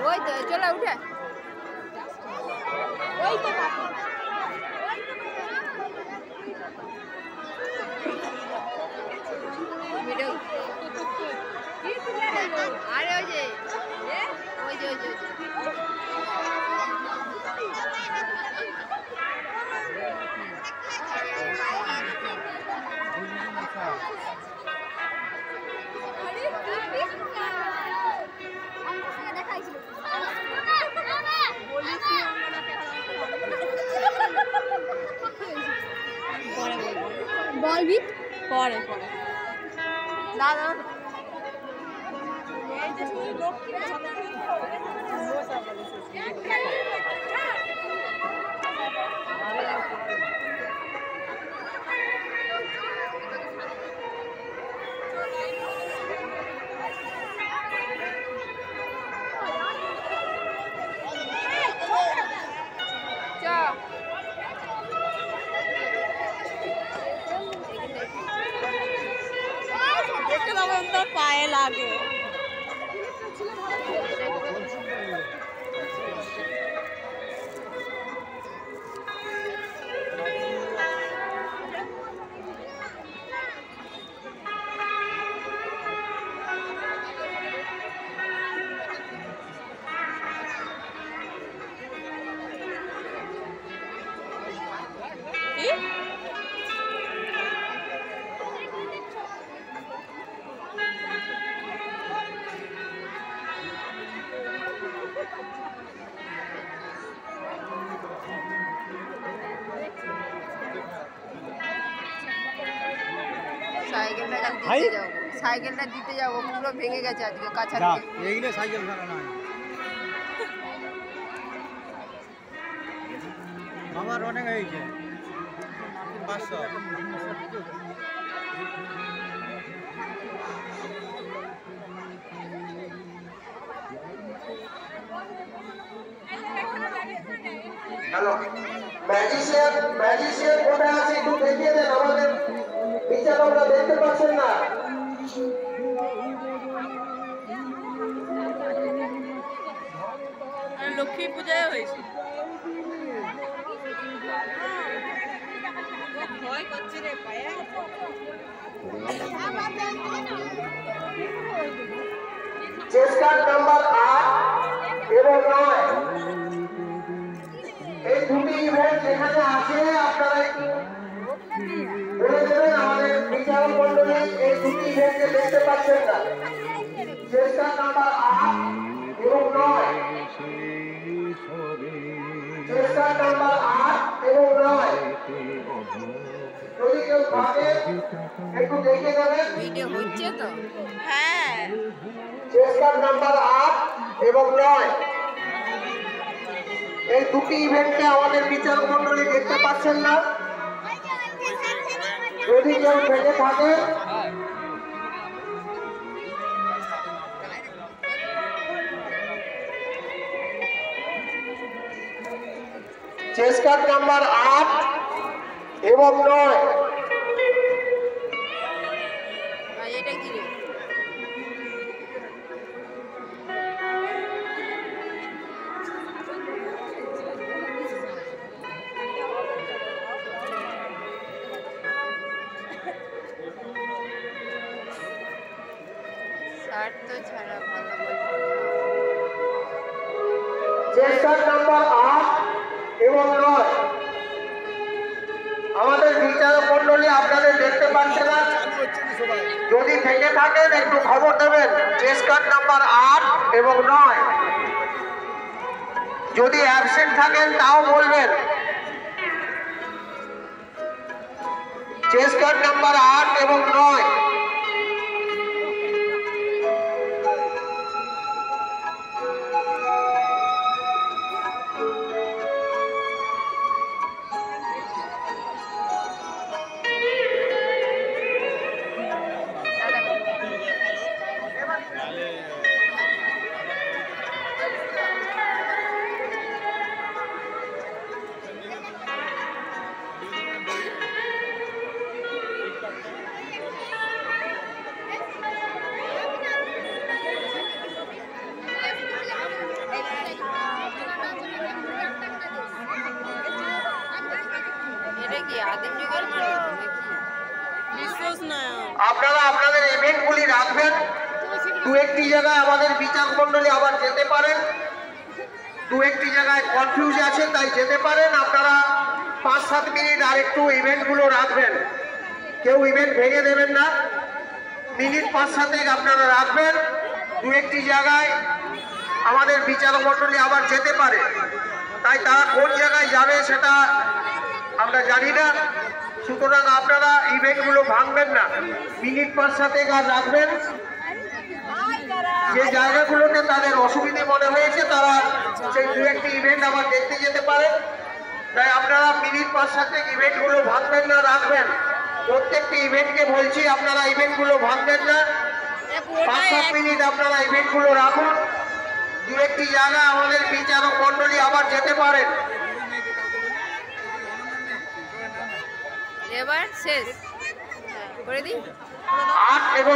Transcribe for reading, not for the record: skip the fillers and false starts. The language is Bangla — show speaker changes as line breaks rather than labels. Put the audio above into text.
ওই তো চলে উঠে ওই তো ভিডিও আরে ওই যে ওই যে বলবি পরে পরে দাদা এই যে শুধু লক্ষ্মী পায়ে লাগে সাইকেলটা দিতে যাবো পুরো ভেঙে গেছে আজকে কাঁচা
এইগুলো সাইকেল ভাড়া নয় আমার অনেক হয়েছে 500
হ্যালো ম্যাজিশিয়ান কোথায় আছে একটু দেখিয়ে দেন আমাদের বিচার আমরা দেখতে পাচ্ছেন না
লক্ষ্মী পূজায় হয়েছে ভয় করছে রে পায়ে
চেষ্টা নাম্বার 8 এবং 9 এই দুটি ইভেন্ট যেখানে আছে আপনারা একটু বলে দেবেন আমাদের বিচারক মণ্ডলী এই দুটি ইভেন্টকে দেখতে পাচ্ছেন না চেষ্টা নাম্বার 8 এবং 9 চেষ্টা নাম্বার 8 এবং 9 যদি কেউ ভাবে একটু দেখে দেবেন
ভিডিও হচ্ছে তো হ্যাঁ
চেষ্টা নাম্বার 8 এবং 9 এই দুটি ইভেন্টকে আমাদের বিচারক মণ্ডলী দেখতে পাচ্ছেন না যদি কেউ ভেঙে থাকে চেষ্টা নাম্বার 8 এবং 9
এটা কি রে
চেষ্টা নাম্বার 8 এবং 9 আমাদের বিচারক মণ্ডলী আপনাদের দেখতে পাচ্ছে না যদি থেকে থাকেন একটু খবর দেবেন চেষ্টা নাম্বার 8 এবং 9 যদি অ্যাবসেন্ট থাকেন তাও বলবেন চেষ্টা নাম্বার 8 এবং 9
আদিম যুগের মানুষ নাকি?
আপনারা আপনাদের ইভেন্টগুলি রাখবেন। দু একটি জায়গায় আমাদের বিচারক মণ্ডলী আবার যেতে পারেন, দু একটি জায়গায় কনফিউজ আছে তাই যেতে পারেন। আপনারা 5-7 মিনিট আর একটু ইভেন্টগুলো রাখবেন, কেউ ইভেন্ট ভেঙে দেবেন না। মিনিট 5-7 আপনারা রাখবেন। দু একটি জায়গায় আমাদের বিচারক মণ্ডলী আবার যেতে পারে, তাই তারা কোন জায়গায় যাবে সেটা আমরা জানি না। সুতরাং আপনারা ইভেন্টগুলো ভাঙবেন না, মিনিট 5-7 আর রাখবেন। যে জায়গাগুলোতে তাদের অসুবিধে মনে হয়েছে তারা সেই দু একটি ইভেন্ট আবার দেখতে যেতে পারে। তাই আপনারা মিনিট 5-7 ইভেন্টগুলো ভাঙবেন না, রাখবেন। প্রত্যেকটি ইভেন্টকে বলছি আপনারা ইভেন্টগুলো ভাঙবেন না, 5-7 মিনিট আপনারা ইভেন্টগুলো রাখুন। দু একটি জায়গা আমাদের বিচারক মণ্ডলী আবার যেতে পারেন।
এবার শেষ করে দিই।
8 এবং